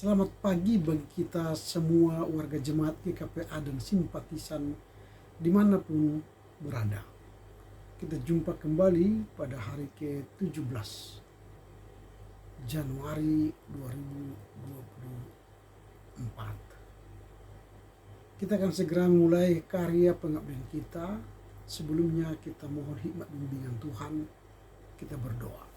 Selamat pagi bagi kita semua warga jemaat GKPA dan simpatisan dimanapun berada. Kita jumpa kembali pada hari ke-17 Januari 2024. Kita akan segera mulai karya pengabdian kita. Sebelumnya kita mohon hikmat bimbingan Tuhan. Kita berdoa.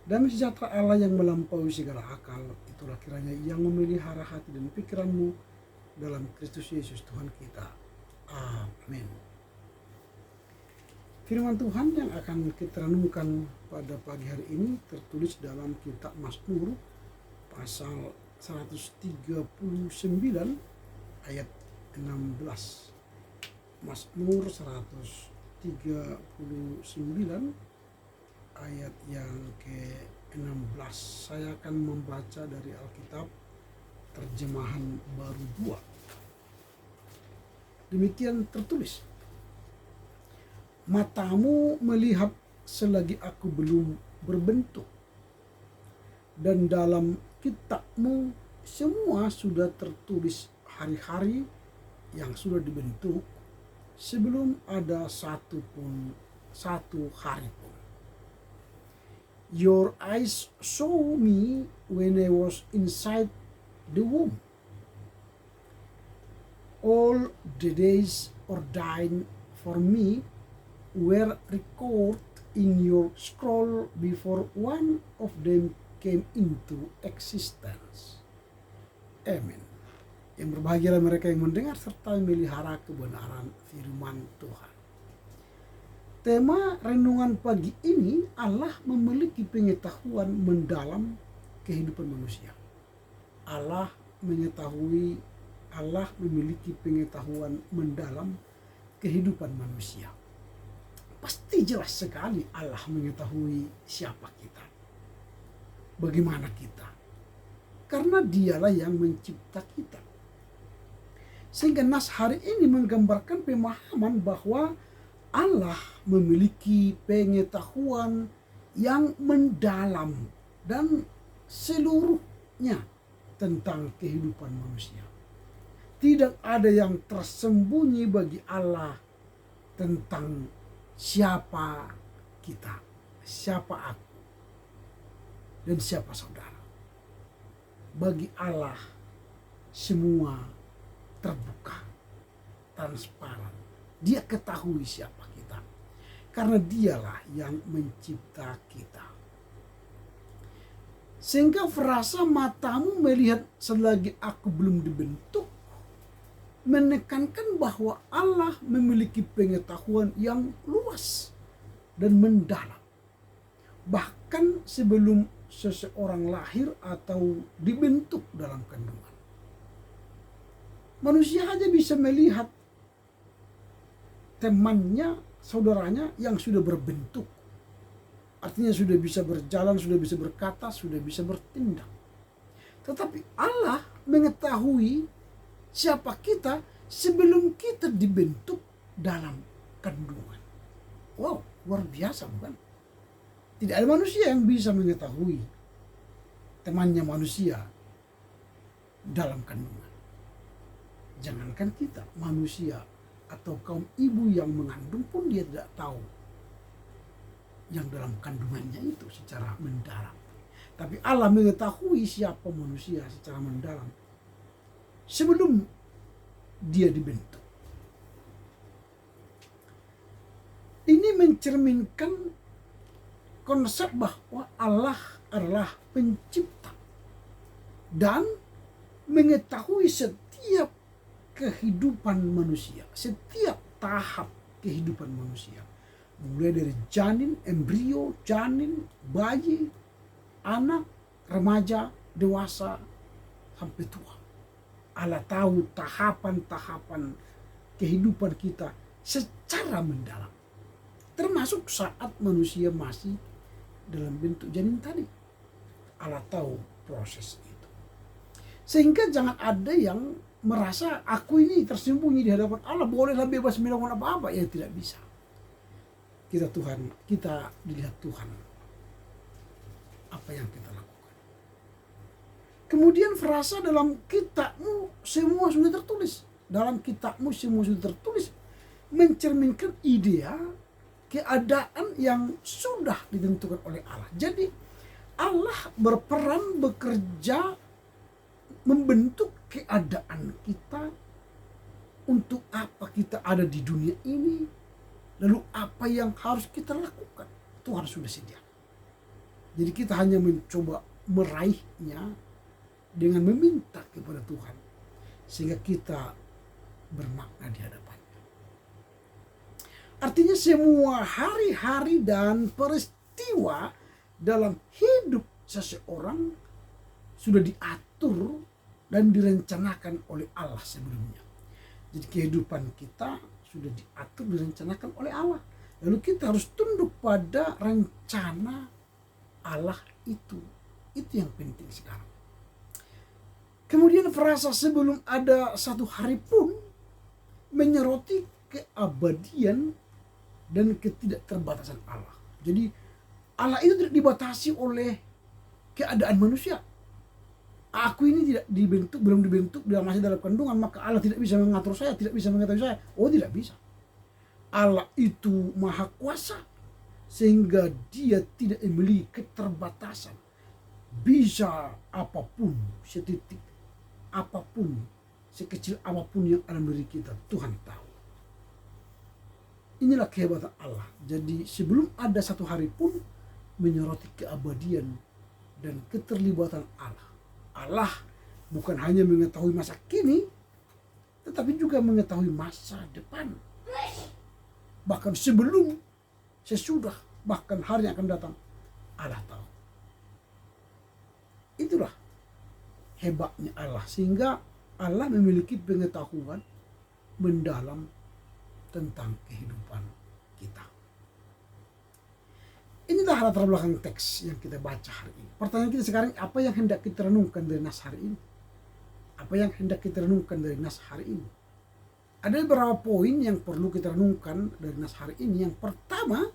Damai sejahtera Allah yang melampaui segala akal, itulah kiranya yang memelihara hati dan pikiranmu dalam Kristus Yesus Tuhan kita. Amin. Firman Tuhan yang akan kita renungkan pada pagi hari ini tertulis dalam kitab Mazmur pasal 139 ayat 16. Mazmur 139 ayat yang ke-16. Saya akan membaca dari Alkitab terjemahan baru 2. Demikian tertulis. Matamu melihat selagi aku belum berbentuk, dan dalam kitabmu semua sudah tertulis hari-hari yang sudah dibentuk sebelum ada satu hari pun. Your eyes saw me when I was inside the womb. All the days ordained for me were recorded in your scroll before one of them came into existence. Amen. Yang berbahagialah mereka yang mendengar serta memelihara kebenaran firman Tuhan. Tema renungan pagi ini, Allah memiliki pengetahuan mendalam kehidupan manusia. Allah memiliki pengetahuan mendalam kehidupan manusia. Pasti jelas sekali Allah mengetahui siapa kita, bagaimana kita, karena Dialah yang mencipta kita. Sehingga nas hari ini menggambarkan pemahaman bahwa Allah memiliki pengetahuan yang mendalam dan seluruhnya tentang kehidupan manusia. Tidak ada yang tersembunyi bagi Allah tentang siapa kita, siapa aku, dan siapa saudara. Bagi Allah semua terbuka, transparan. Dia ketahui siapa kita, karena Dialah yang mencipta kita. Sehingga frasa matamu melihat selagi aku belum dibentuk menekankan bahwa Allah memiliki pengetahuan yang luas dan mendalam, bahkan sebelum seseorang lahir atau dibentuk dalam kandungan. Manusia hanya bisa melihat temannya, saudaranya yang sudah berbentuk. Artinya sudah bisa berjalan, sudah bisa berkata, sudah bisa bertindak. Tetapi Allah mengetahui siapa kita sebelum kita dibentuk dalam kandungan. Wow, luar biasa bukan? Tidak ada manusia yang bisa mengetahui temannya manusia dalam kandungan. Jangankan kita, manusia atau kaum ibu yang mengandung pun dia tidak tahu yang dalam kandungannya itu secara mendalam. Tapi Allah mengetahui siapa manusia secara mendalam sebelum dia dibentuk. Ini mencerminkan konsep bahwa Allah adalah pencipta dan mengetahui setiap kehidupan manusia, setiap tahap kehidupan manusia, mulai dari janin, embrio, janin, bayi, anak, remaja, dewasa, sampai tua. Allah tahu tahapan-tahapan kehidupan kita secara mendalam, termasuk saat manusia masih dalam bentuk janin tadi. Allah tahu proses itu, sehingga jangan ada yang merasa aku ini tersembunyi di hadapan Allah, bolehlah bebas melakukan apa-apa. Ya tidak bisa. Kita dilihat Tuhan apa yang kita lakukan. Kemudian frasa dalam kitabmu semua sudah tertulis. Dalam kitabmu semua sudah tertulis. Mencerminkan idea keadaan yang sudah ditentukan oleh Allah. Jadi Allah berperan bekerja membentuk keadaan kita, untuk apa kita ada di dunia ini, lalu apa yang harus kita lakukan. Tuhan sudah sedia. Jadi kita hanya mencoba meraihnya dengan meminta kepada Tuhan, sehingga kita bermakna di hadapannya. Artinya semua hari-hari dan peristiwa dalam hidup seseorang sudah diatur dan direncanakan oleh Allah sebelumnya. Jadi kehidupan kita sudah diatur, direncanakan oleh Allah. Lalu kita harus tunduk pada rencana Allah itu. Itu yang penting sekarang. Kemudian frasa sebelum ada satu hari pun menyoroti keabadian dan ketidakterbatasan Allah. Jadi Allah itu tidak dibatasi oleh keadaan manusia. Aku ini tidak dibentuk, belum dibentuk, masih dalam kandungan, maka Allah tidak bisa mengatur saya, tidak bisa mengetahui saya. Oh, tidak bisa. Allah itu maha kuasa, sehingga dia tidak memiliki keterbatasan. Bisa apapun, setitik apapun, sekecil apapun yang ada dari kita, Tuhan tahu. Inilah kehebatan Allah. Jadi sebelum ada satu hari pun menyoroti keabadian dan keterlibatan Allah. Allah bukan hanya mengetahui masa kini, tetapi juga mengetahui masa depan. Bahkan sebelum, sesudah, bahkan hari yang akan datang, Allah tahu. Itulah hebatnya Allah, sehingga Allah memiliki pengetahuan mendalam tentang kehidupan kita. Inilah latar belakang teks yang kita baca hari ini. Pertanyaan kita sekarang, apa yang hendak kita renungkan dari nas hari ini? Apa yang hendak kita renungkan dari nas hari ini? Ada beberapa poin yang perlu kita renungkan dari nas hari ini. Yang pertama,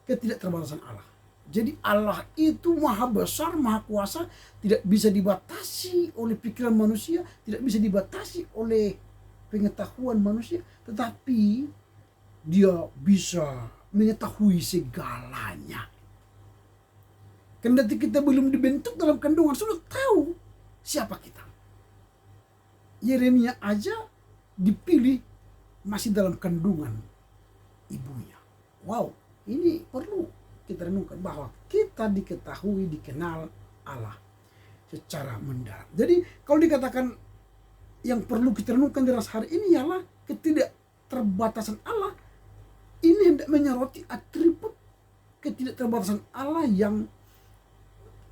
ketidakterbatasan Allah. Jadi Allah itu maha besar, maha kuasa, tidak bisa dibatasi oleh pikiran manusia, tidak bisa dibatasi oleh pengetahuan manusia, tetapi dia bisa mengetahui segalanya. Kendati kita belum dibentuk dalam kandungan, sudah tahu siapa kita. Yeremia aja dipilih masih dalam kandungan ibunya. Wow, ini perlu kita renungkan bahwa kita diketahui, dikenal Allah secara mendalam. Jadi kalau dikatakan yang perlu kita renungkan di hari ini ialah ketidakterbatasan Allah. Ini hendak menyoroti atribut ketidakterbatasan Allah yang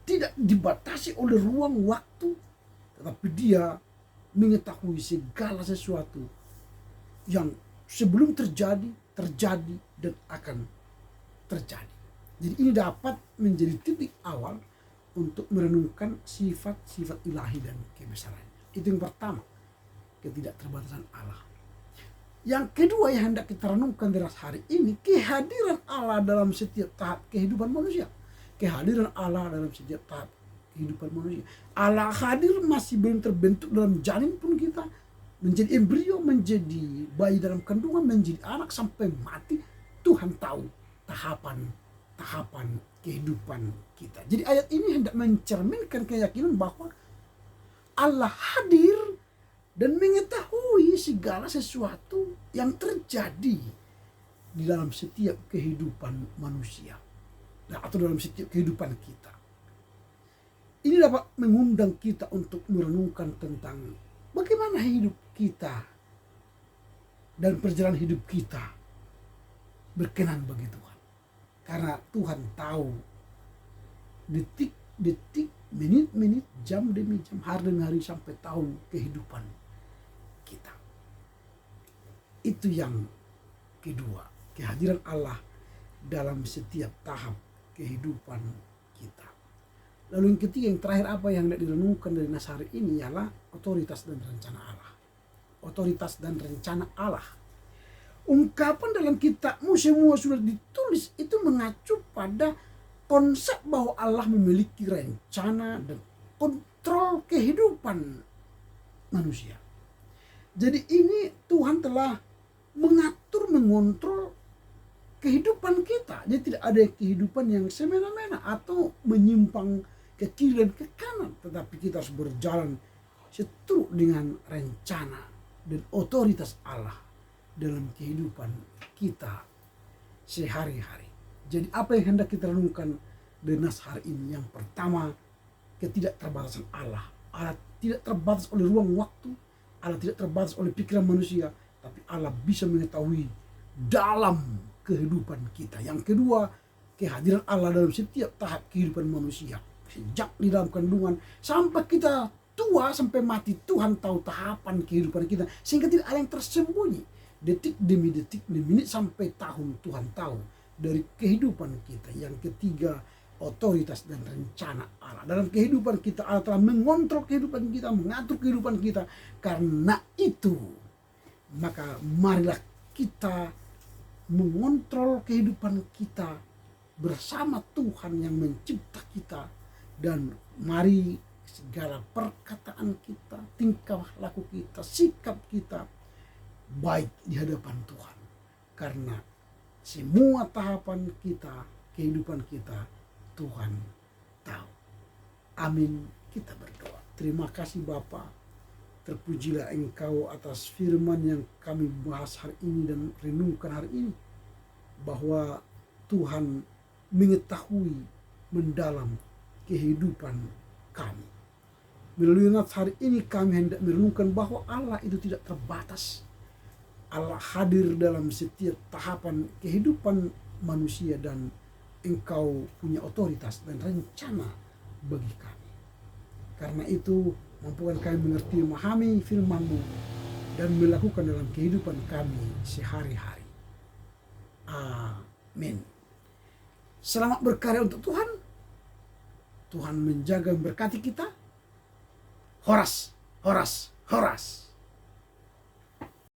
tidak dibatasi oleh ruang waktu, tetapi dia mengetahui segala sesuatu yang sebelum terjadi, dan akan terjadi. Jadi ini dapat menjadi titik awal untuk merenungkan sifat-sifat ilahi dan kebesarannya. Itu yang pertama, ketidakterbatasan Allah. Yang kedua yang hendak kita renungkan dari hari ini, kehadiran Allah dalam setiap tahap kehidupan manusia. Kehadiran Allah dalam setiap tahap kehidupan manusia. Allah hadir masih belum terbentuk dalam janin pun kita, menjadi embrio, menjadi bayi dalam kandungan, menjadi anak sampai mati. Tuhan tahu tahapan kehidupan kita. Jadi ayat ini hendak mencerminkan keyakinan bahwa Allah hadir dan mengetahui segala sesuatu yang terjadi di dalam setiap kehidupan manusia atau dalam setiap kehidupan kita. Ini dapat mengundang kita untuk merenungkan tentang bagaimana hidup kita dan perjalanan hidup kita berkenan bagi Tuhan. Karena Tuhan tahu detik-detik, menit-menit, jam demi jam, hari demi hari, sampai tahun kehidupan kita. Itu yang kedua, kehadiran Allah dalam setiap tahap kehidupan kita. Lalu yang ketiga, yang terakhir, apa yang hendak direnungkan dari nas hari ini ialah otoritas dan rencana Allah. Otoritas dan rencana Allah. Ungkapan dalam kitabmu semua sudah ditulis itu mengacu pada konsep bahwa Allah memiliki rencana dan mengontrol kehidupan manusia. Jadi ini Tuhan telah mengatur, mengontrol kehidupan kita. Jadi tidak ada kehidupan yang semena-mena atau menyimpang ke kiri dan ke kanan, tetapi kita harus berjalan seturut dengan rencana dan otoritas Allah dalam kehidupan kita sehari-hari. Jadi apa yang hendak kita renungkan dengan hari ini? Yang pertama, ketidakterbatasan Allah. Allah tidak terbatas oleh ruang waktu, Allah tidak terbatas oleh pikiran manusia, tapi Allah bisa mengetahui dalam kehidupan kita. Yang kedua, kehadiran Allah dalam setiap tahap kehidupan manusia. Sejak di dalam kandungan sampai kita tua, sampai mati, Tuhan tahu tahapan kehidupan kita, sehingga tidak ada yang tersembunyi. Detik demi detik, demi menit sampai tahun, Tuhan tahu dari kehidupan kita. Yang ketiga, otoritas dan rencana Allah dalam kehidupan kita. Allah telah mengontrol kehidupan kita, mengatur kehidupan kita. Karena itu, maka marilah kita mengontrol kehidupan kita bersama Tuhan yang mencipta kita. Dan mari segala perkataan kita, tingkah laku kita, sikap kita baik di hadapan Tuhan. Karena semua tahapan kita, kehidupan kita, Tuhan tahu. Amin. Kita berdoa. Terima kasih Bapa. Terpujilah Engkau atas firman yang kami bahas hari ini dan renungkan hari ini. Bahwa Tuhan mengetahui mendalam kehidupan kami. Melalui nats hari ini kami hendak merenungkan bahwa Allah itu tidak terbatas. Allah hadir dalam setiap tahapan kehidupan manusia dan Engkau punya otoritas dan rencana bagi kami. Karena itu mampukan kami mengerti, memahami firman-Mu dan melakukan dalam kehidupan kami sehari-hari. Amin. Selamat berkarya untuk Tuhan. Tuhan menjaga, memberkati kita. Horas, horas, horas.